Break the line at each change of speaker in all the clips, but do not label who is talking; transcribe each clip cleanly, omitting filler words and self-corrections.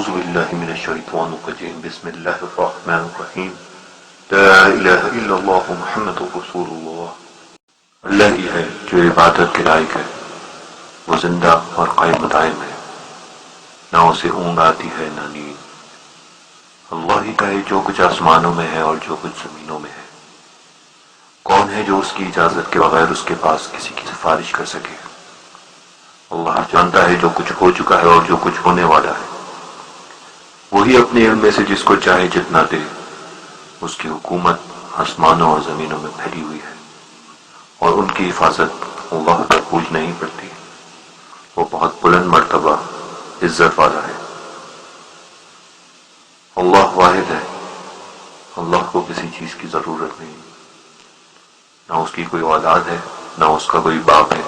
اعوذ باللہ من الشیطان الرجیم بسم اللہ الرحمن الرحیم لا الہ الا اللہ محمد رسول اللہ۔ اللہ ہی ہے جو عبادت کے لائق ہے، وہ زندہ اور قائم دائم ہے، نہ اسے اونگ آتی ہے نہ نیند۔ اللہ ہی کا ہے جو کچھ آسمانوں میں ہے اور جو کچھ زمینوں میں ہے۔ کون ہے جو اس کی اجازت کے بغیر اس کے پاس کسی کی سفارش کر سکے؟ اللہ جانتا ہے جو کچھ ہو چکا ہے اور جو کچھ ہونے والا ہے۔ وہی اپنے علم میں سے جس کو چاہے جتنا دے۔ اس کی حکومت آسمانوں اور زمینوں میں پھیلی ہوئی ہے، اور ان کی حفاظت اللہ پر بوجھ نہیں پڑتی۔ وہ بہت بلند مرتبہ عزت والا ہے۔ اللہ واحد ہے، اللہ کو کسی چیز کی ضرورت نہیں، نہ اس کی کوئی اولاد ہے نہ اس کا کوئی باپ ہے،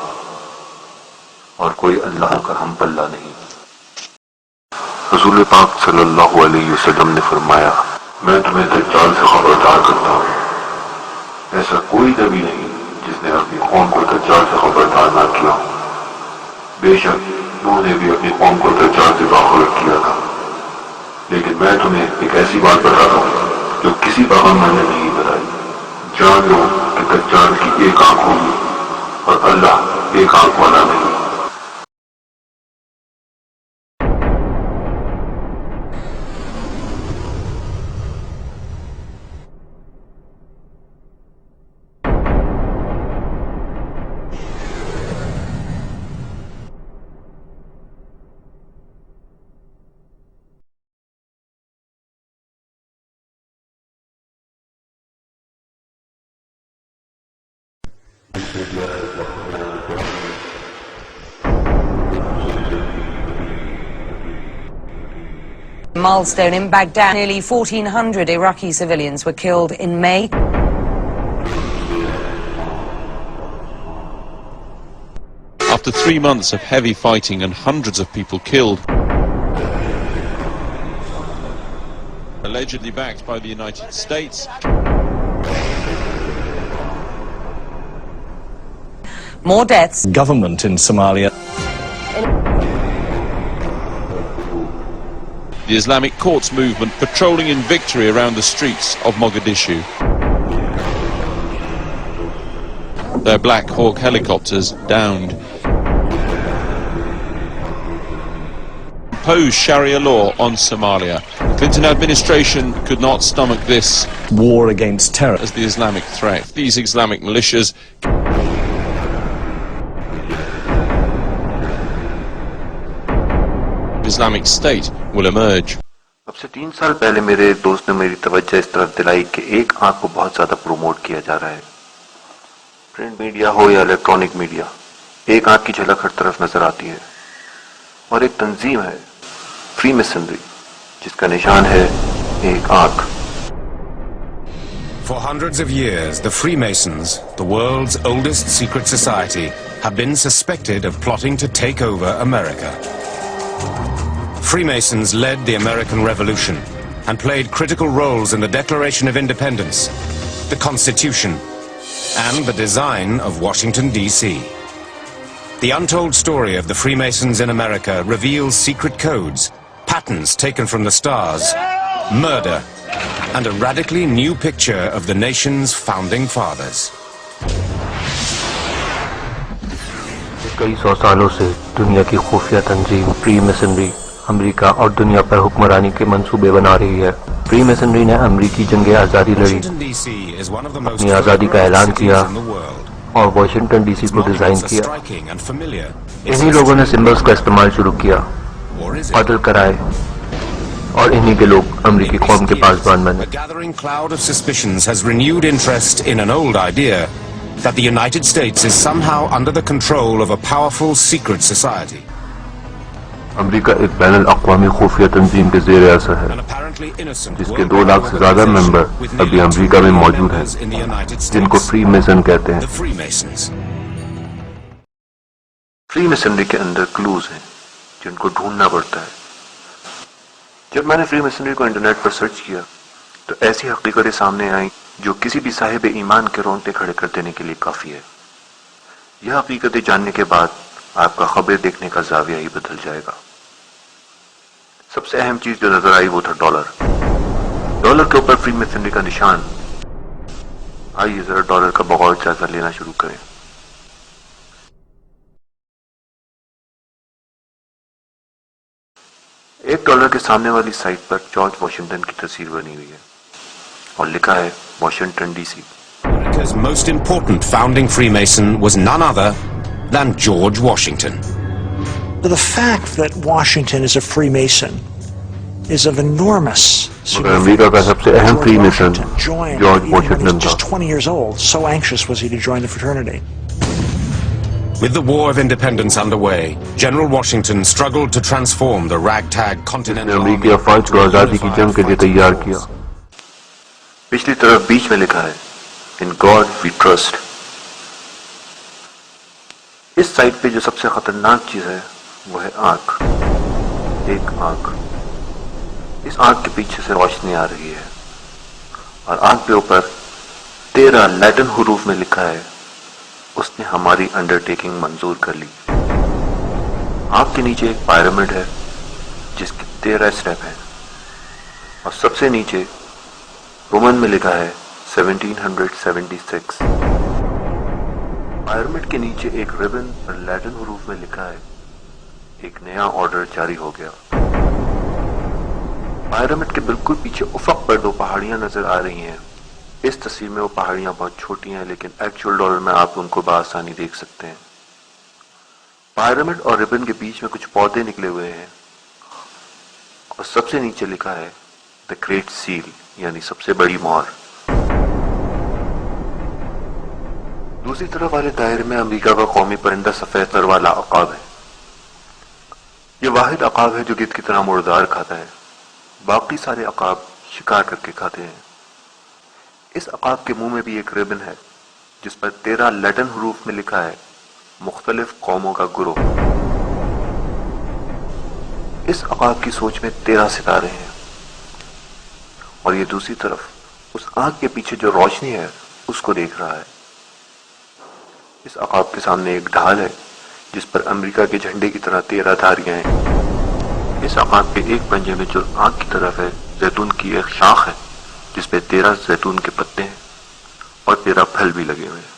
اور کوئی اللہ کا ہم پلہ نہیں۔ رسول پاک صلی اللہ علیہ وسلم نے فرمایا، میں تمہیں دجال سے خبردار کرتا ہوں، ایسا کوئی نبی نہیں جس نے اپنی قوم کو دجال سے خبردار نہ کیا ہو۔ بے شک نوح نے بھی اپنی قوم کو دجال سے باخبر کیا تھا، لیکن میں تمہیں ایک ایسی بات بتاتا ہوں جو کسی پیغمبر نے نہیں بتائی۔ جان لو کہ دجال کی ایک آنکھ ہوگی اور اللہ ایک آنکھ والا نہیں۔
Milestone in Baghdad. Nearly 1,400 Iraqi civilians were killed in May.
After 3 months of heavy fighting and hundreds of people killed, allegedly backed by the United States,
More deaths.
Government in Somalia.
the Islamic Courts movement patrolling in victory around the streets of Mogadishu. Their Black Hawk helicopters downed. Imposed Sharia law on Somalia. The Clinton administration could not stomach this
War against terror.
as the Islamic threat. These Islamic militias Islamic State will emerge.
اب سے 3 سال پہلے میرے ایک دوست نے میری توجہ اس طرف دلائی کہ ایک آنکھ کو بہت زیادہ پروموٹ کیا جا رہا ہے، پرنٹ میڈیا ہو یا الیکٹرانک میڈیا، ایک آنکھ کی جھلک ہر طرف نظر آتی ہے، اور ایک تنظیم ہے فری میسنری جس کا نشان ہے ایک آنکھ۔
For hundreds of years, the Freemasons, the world's oldest secret society, have been suspected of plotting to take over America. Freemasons led the American Revolution and played critical roles in the Declaration of Independence, the Constitution, and the design of Washington, D.C. The untold story of the Freemasons in America reveals secret codes, patterns taken from the stars, murder, and a radically new picture of the nation's founding fathers.
کئی 100 سالوں سے دنیا کی خفیہ تنظیم free masonry امریکہ اور دنیا پر حکمرانی کے منصوبے بنا رہی ہے۔ فری میسنری نے امریکی جنگ آزادی لڑی،
Washington, D.C. is one of the most
اپنی آزادی کا اعلان کیا
cities in the world.
اور واشنگٹن ڈی سی
Its
کو ڈیزائن
monuments are
کیا۔
striking and familiar.
انہی لوگوں نے سمبلز کا استعمال شروع کیا،
Or is it?
قتل کرائے، اور انہی کے لوگ امریکی قوم کے پاسبان بنے۔
A gathering cloud of suspicions has renewed interest in an old idea that the United States is somehow under the control of a powerful secret society.
امریکہ ایک بین الاقوامی خفیہ تنظیم کے زیر اثر ہے،
An apparently innocent
جس کے
worldwide
2 لاکھ سے زیادہ ممبر
with
ابھی
nearly
امریکہ
2
میں
million
موجود ہیں،
members in the United
جن کو
States.
فری میسن کہتے ہیں۔
The Freemasons.
فری میسنری کے اندر کلوز ہیں جن کو ڈھونڈنا پڑتا ہے۔ جب میں نے فری میسنری کو انٹرنیٹ پر سرچ کیا تو ایسی حقیقتیں سامنے آئیں جو کسی بھی صاحب ایمان کے رونگٹے کھڑے کر دینے کے لیے کافی ہے۔ یہ حقیقتیں جاننے کے بعد آپ کا خبر دیکھنے کا زاویہ ہی بدل جائے گا۔ سب سے اہم چیز جو نظر آئی وہ تھا ڈالر. ڈالر کے اوپر فری میسنری کا نشان. آئیے ذرا ڈالر کا بغور جائزہ لینا شروع کریں. $1 کے سامنے والی سائٹ پر جارج واشنگٹن کی تصویر بنی ہوئی ہے اور لکھا ہے Washington D C.
America's most important founding Freemason was none other than George Washington.
The fact that Washington is a Freemason is of enormous
مگر امریکہ کا سب سے اہم فری میسن جارج واشنگٹن تھا.
just 20 years old. So anxious was he to join the fraternity.
With the War of Independence underway, General Washington struggled to transform the ragtag Continental Army.
امریکی افواج کو آزادی کی جنگ کے لیے تیار کیا. پچھلی طرف بیچ میں لکھا ہے In God we trust. اس سائٹ پہ جو سب سے خطرناک چیز ہے وہ ہے آنکھ. ایک آنکھ. اس آنکھ کے پیچھے سے روشنی آ رہی ہے اور آنکھ کے اوپر 13 لیٹن حروف میں لکھا ہے اس نے ہماری انڈرٹیکنگ منظور کر لی. آنکھ کے نیچے ایک پیرامڈ ہے جس کے 13 اسٹیپ ہیں اور سب سے نیچے رومن میں لکھا ہے 1776. پیرامڈ کے نیچے ایک ریبن پر لیٹن حروف میں لکھا ہے ایک نیا آرڈر جاری ہو گیا. پیرامڈ کے بالکل پیچھے افق پر 2 پہاڑیاں نظر آ رہی ہیں. اس تصویر میں وہ پہاڑیاں بہت چھوٹی ہیں لیکن ایکچوئل ڈالر میں آپ ان کو بآسانی دیکھ سکتے ہیں. پیرامڈ اور ریبن کے بیچ میں کچھ پودے نکلے ہوئے ہیں اور سب سے نیچے لکھا ہے دا گریٹ سیل یعنی سب سے بڑی مہر. دوسری طرف والے دائرے میں امریکہ کا قومی پرندہ سفید پر والا عقاب ہے. یہ واحد عقاب ہے جو گدھ کی طرح مردار کھاتا ہے. باقی سارے عقاب شکار کر کے کھاتے ہیں. اس عقاب کے منہ میں بھی ایک ریبن ہے جس پر 13 لیٹن حروف میں لکھا ہے مختلف قوموں کا گروہ. اس عقاب کی سوچ میں 13 ستارے ہیں اور یہ دوسری طرف اس آنکھ کے پیچھے جو روشنی ہے اس کو دیکھ رہا ہے. اس عقاب کے سامنے ایک ڈھال ہے جس پر امریکہ کے جھنڈے کی طرح 13 دھاریاں ہیں. اس عقاب کے ایک پنجے میں جو آنکھ کی طرف ہے زیتون کی ایک شاخ ہے جس پہ 13 زیتون کے پتے ہیں اور 13 پھل بھی لگے ہوئے ہیں.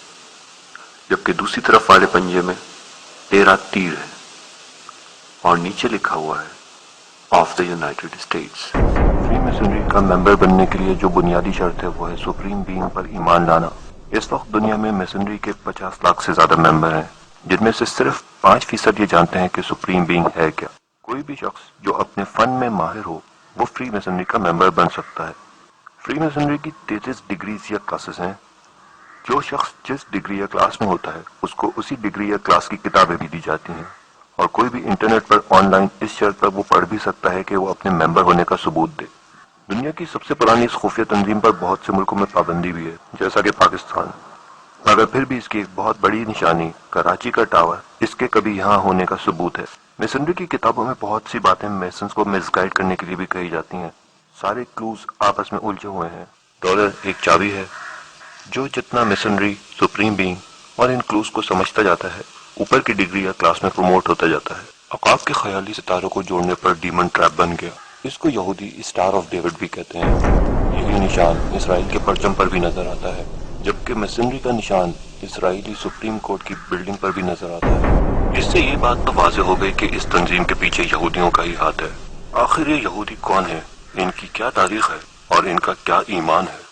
جبکہ دوسری طرف والے پنجے میں 13 تیر ہیں اور نیچے لکھا ہوا ہے of the United States. Free masonry کا ممبر بننے کے لیے جو بنیادی شرط ہے وہ ہے سپریم بینگ پر ایمان لانا. اس وقت دنیا میں میسنری کے 50 لاکھ سے زیادہ ممبر ہیں جن میں سے صرف 5% یہ جانتے ہیں کہ سپریم بینگ ہے کیا. کوئی بھی شخص جو اپنے فن میں ماہر ہو وہ فری میسنری کا ممبر بن سکتا ہے. فری میسنری کی 33 ڈگریز یا کلاسز ہیں. جو شخص جس ڈگری یا کلاس میں ہوتا ہے اس کو اسی ڈگری یا کلاس کی کتابیں بھی دی جاتی ہیں اور کوئی بھی انٹرنیٹ پر آن لائن اس شرط پر وہ پڑھ بھی سکتا ہے کہ وہ اپنے ممبر ہونے کا ثبوت دے. دنیا کی سب سے پرانی اس خفیہ تنظیم پر بہت سے ملکوں میں پابندی بھی ہے جیسا کہ پاکستان. مگر پھر بھی اس کی ایک بہت بڑی نشانی کراچی کا ٹاور اس کے کبھی یہاں ہونے کا ثبوت ہے. میسنری کی کتابوں میں بہت سی باتیں میسنز کو مس گائیڈ کرنے کے لیے بھی کہی جاتی ہیں. سارے کلوز آپس میں الجھے ہوئے ہیں. ڈالر ایک چابی ہے. جو جتنا میسنری سپریم بینگ اور ان کلوز کو سمجھتا جاتا ہے اوپر کی ڈگری یا کلاس میں پروموٹ ہوتا جاتا ہے. عقاب کے خیالی ستاروں کو جوڑنے پر ڈیمن ٹریپ بن گیا. اس کو یہودی اسٹار آف ڈیوڈ بھی کہتے ہیں. یہی نشان اسرائیل کے پرچم پر بھی نظر آتا ہے جبکہ میسنری کا نشان اسرائیلی سپریم کورٹ کی بلڈنگ پر بھی نظر آتا ہے. اس سے یہ بات تو واضح ہو گئی کہ اس تنظیم کے پیچھے یہودیوں کا ہی ہاتھ ہے. آخر یہ یہودی کون ہے, ان کی کیا تاریخ ہے اور ان کا کیا ایمان ہے؟